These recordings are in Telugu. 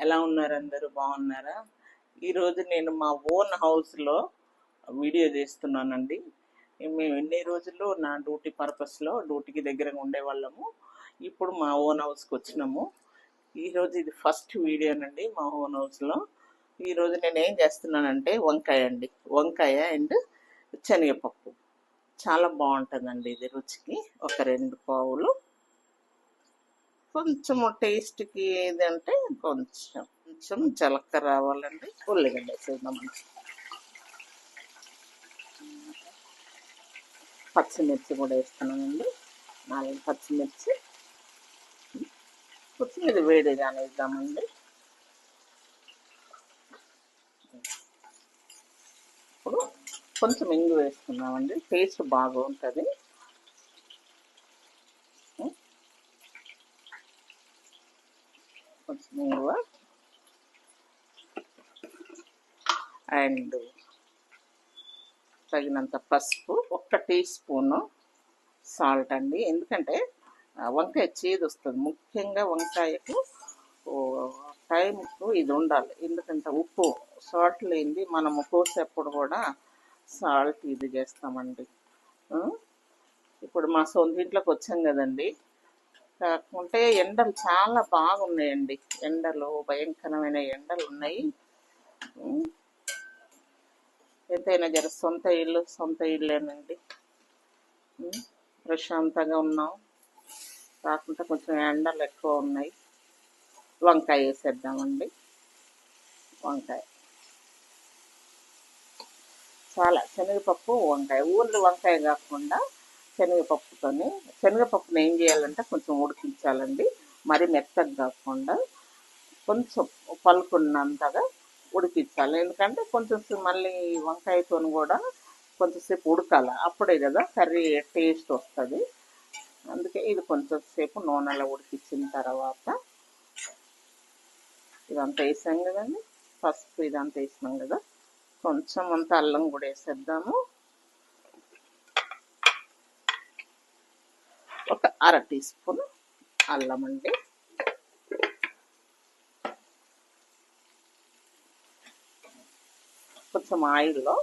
ఎలా ఉన్నారు? అందరూ బాగున్నారా? ఈరోజు నేను మా ఓన్ హౌస్లో వీడియో చేస్తున్నానండి. మేము ఎన్ని రోజులు నా డ్యూటీ పర్పస్లో డ్యూటీకి దగ్గరగా ఉండేవాళ్ళము. ఇప్పుడు మా ఓన్ హౌస్కి వచ్చినాము. ఈరోజు ఇది ఫస్ట్ వీడియోనండి మా ఓన్ హౌస్లో. ఈరోజు నేను ఏం చేస్తున్నానంటే వంకాయ అండ్ శనగపప్పు. చాలా బాగుంటుందండి ఇది రుచికి. ఒక 2 పావులు. కొంచెం టేస్ట్కి ఏదంటే కొంచెం జీలకర్ర రావాలండి. ఉల్లిగడ్డ వేసేద్దామండి. పచ్చిమిర్చి కూడా వేస్తున్నానండి. 4 పచ్చిమిర్చి. కొత్తిమీర వేడిగా వేద్దామండి. ఇప్పుడు కొంచెం ఇంగు వేసుకుందామండి, టేస్ట్ బాగుంటుంది. కొంచెం ఇంగువ అండ్ తగినంత పసుపు, 1 టీ స్పూను సాల్ట్ అండి. ఎందుకంటే వంకాయ చేదు వస్తుంది. ముఖ్యంగా వంకాయకు టైంకు ఇది ఉండాలి. ఎందుకంటే ఉప్పు సాల్ట్ లేనిది మనము కోసేప్పుడు కూడా సాల్ట్ ఇది చేస్తామండి. ఇప్పుడు మా సొంత ఇంట్లోకి వచ్చాం కదండి. కాకుంటే ఎండలు చాలా బాగున్నాయండి. ఎండలు భయంకరమైన ఎండలు ఉన్నాయి. ఎంతైనా సొంత ఇల్లేనండి. ప్రశాంతంగా ఉన్నాం. కాకుండా కొంచెం ఎండలు ఎక్కువ ఉన్నాయి. వంకాయ వేసేద్దామండి. వంకాయ చాలా శనగపప్పు వంకాయ, ఊర్లు వంకాయ కాకుండా శనగపప్పుని ఏం చేయాలంటే కొంచెం ఉడికించాలండి. మరి మెత్తగా కాకుండా కొంచెం పలుకున్నంతగా ఉడికించాలి. ఎందుకంటే కొంచెం మళ్ళీ వంకాయతో కూడా కొంచెంసేపు ఉడకాలి. అప్పుడే కదా కర్రీ టేస్ట్ వస్తుంది. అందుకే ఇది కొంచెం సేపు నూనెలో ఉడికించిన తర్వాత ఇదంతా వేసాం కదండి. పసుపు ఇదంతా వేసినాం కదా. కొంచెం అంత అల్లం కూడా వేసేద్దాము. ఒక 1/2 టీ స్పూన్ అల్లం అండి. కొంచెం ఆయిల్లో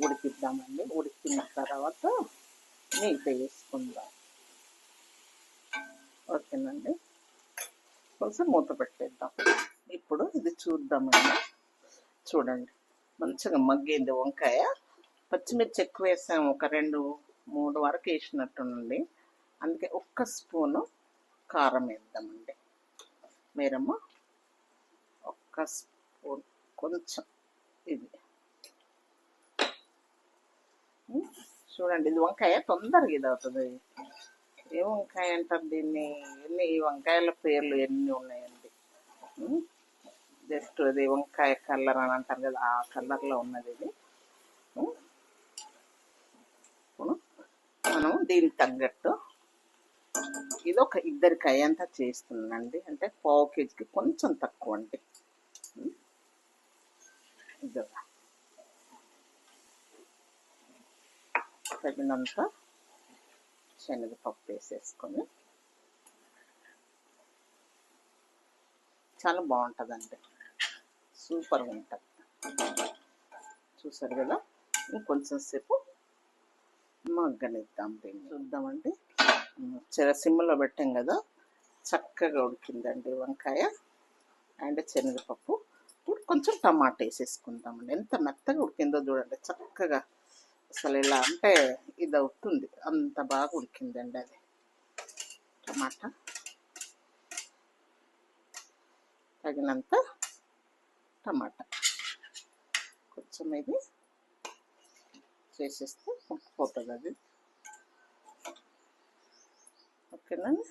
ఉడికిద్దామండి. ఉడికిన తర్వాత మిగతా వేసుకుందాం. ఓకేనండి. కొంచెం మూత పెట్టేద్దాం. ఇప్పుడు ఇది చూద్దామండి. చూడండి, మంచిగా మగ్గింది వంకాయ. పచ్చిమిర్చి ఎక్కువ వేసాము, ఒక 2-3 వరకు వేసినట్టునండి. అందుకే 1 స్పూను కారం వేద్దామండి. మీరమ్మ 1 స్పూన్ కొంచెం ఇది చూడండి. ఇది వంకాయ తొందరగా ఇది అవుతుంది. ఏ వంకాయ అంటారు దీన్ని? ఈ వంకాయల పేర్లు ఎన్ని ఉన్నాయండి. జస్ట్ అది వంకాయ కలర్ అని అంటారు కదా, ఆ కలర్లో ఉన్నది ఇది. మనం దీనికి తగ్గట్టు ఇది ఒక 2 కాయ అంతా చేస్తున్నానండి. అంటే 1/2 కేజీకి కొంచెం తక్కువ అండి. ఇది తగినంత శనగపప్పు వేసేసుకొని చాలా బాగుంటుందండి. సూపర్గా ఉంటుంది. చూసారు కదా. ఇంకొంచెం సేపు మగ్గనిద్దాం. దీన్ని చూద్దామండి. సిమ్లో పెట్టాం కదా, చక్కగా ఉడికిందండి వంకాయ అండ్ శనగపప్పు. ఇప్పుడు కొంచెం టమాటా వేసేసుకుందామండి. ఎంత మెత్తగా ఉడికిందో చూడండి. చక్కగా అసలు ఇలా అంటే ఇది అవుతుంది, అంత బాగా ఉడికిందండి అది. టమాటా తగినంత టమాటా కొంచెం ఇది చేసేస్తే ఉడికిపోతుంది అది. ఓకేనండి.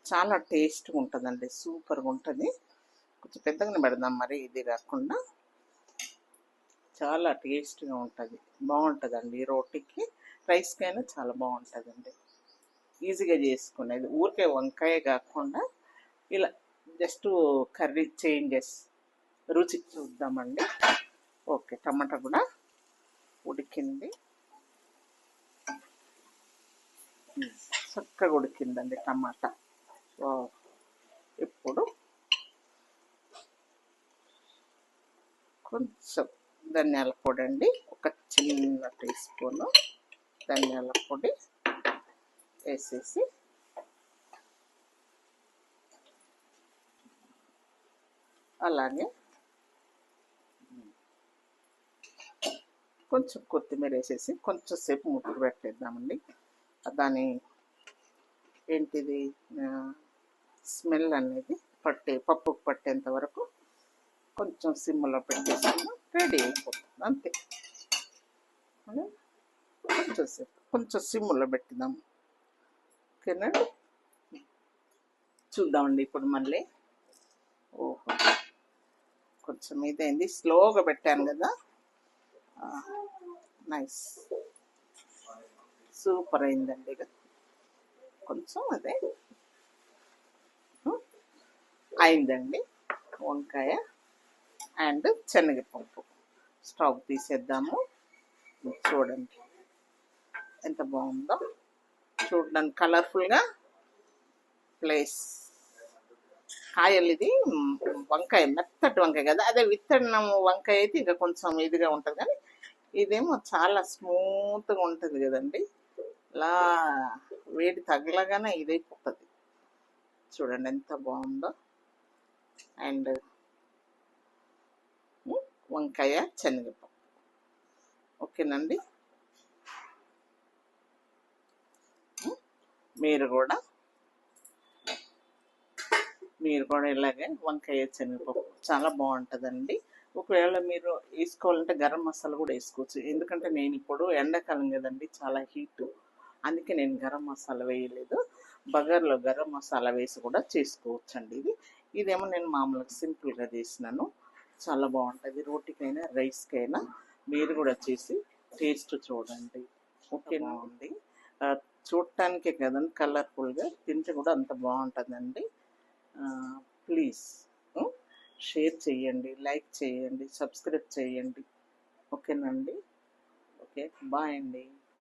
చాలా టేస్ట్గా ఉంటుందండి. సూపర్గా ఉంటుంది. కొంచెం పెద్దగానే పెడదాం, మరి ఇది కాకుండా. చాలా టేస్ట్గా ఉంటుంది. బాగుంటుందండి. రోటీకి రైస్కైనా చాలా బాగుంటుందండి. ఈజీగా చేసుకునేది. ఊరికే వంకాయ కాకుండా ఇలా జస్ట్ కర్రీ చేంజెస్, రుచి చూద్దామండి. ఓకే, టమాటా కూడా ఉడికింది. చక్కగా ఉడికిందండి టమాటా. కొంచెం ధనియాల పొడి అండి, ఒక చిన్న టీ స్పూను ధనియాల పొడి వేసేసి అలాగే కొంచెం కొత్తిమీర వేసేసి కొంచెం సేపు ముద్దు పెట్టేద్దామండి. దాని ఏంటిది స్మెల్ అనేది పప్పుకు పట్టేంత వరకు కొంచెం సిమ్లో పెట్టేసాము, రెడీ అయిపోతుంది అంతే. కొంచెం సేపు కొంచెం సిమ్లో పెట్టిద్దాము. ఓకేనండి, చూద్దామండి ఇప్పుడు మళ్ళీ. ఓహో, కొంచెం ఇదైంది, స్లోగా పెట్టాను కదా. నైస్, సూపర్ అయిందండి. ఇక కొంచెం అదే అయిందండి. వంకాయ అండ్ శనగపప్పు స్టవ్ తీసేద్దాము. చూడండి ఎంత బాగుందో, చూడడానికి కలర్ఫుల్గా ప్లేస్. కాయలు ఇది వంకాయ, మెత్తటి వంకాయ కదా, అదే విత్తనం వంకాయ అయితే ఇంకా కొంచెం ఇదిగా ఉంటుంది, కానీ ఇదేమో చాలా స్మూత్గా ఉంటుంది కదండి. ఇలా వేడి తగలగానే ఇదైపోతుంది. చూడండి ఎంత బాగుందో. అండ్ వంకాయ శనగపప్పు. ఓకేనండి, మీరు కూడా ఇలాగే వంకాయ శనగపప్పు చాలా బాగుంటుందండి. ఒకవేళ మీరు వేసుకోవాలంటే గరం మసాలా కూడా వేసుకోవచ్చు, ఎందుకంటే నేను ఇప్పుడు ఎండాకాలం కదండి, చాలా హీటు, అందుకే నేను గరం మసాలా వేయలేదు. బగార్లో గరం మసాలా వేసి కూడా చేసుకోవచ్చు అండి. ఇదేమో నేను మామూలుగా సింపుల్గా చేసినాను. చాలా బాగుంటుంది, రోటీకైనా రైస్కైనా. మీరు కూడా చేసి టేస్ట్ చూడండి. ఓకేనా అండి, చూడటానికే కదండి కలర్ఫుల్గా, తింటే కూడా అంత బాగుంటుందండి. ప్లీజ్ షేర్ చేయండి, లైక్ చేయండి, సబ్స్క్రైబ్ చేయండి. ఓకేనండి, ఓకే, బాయ్ అండి.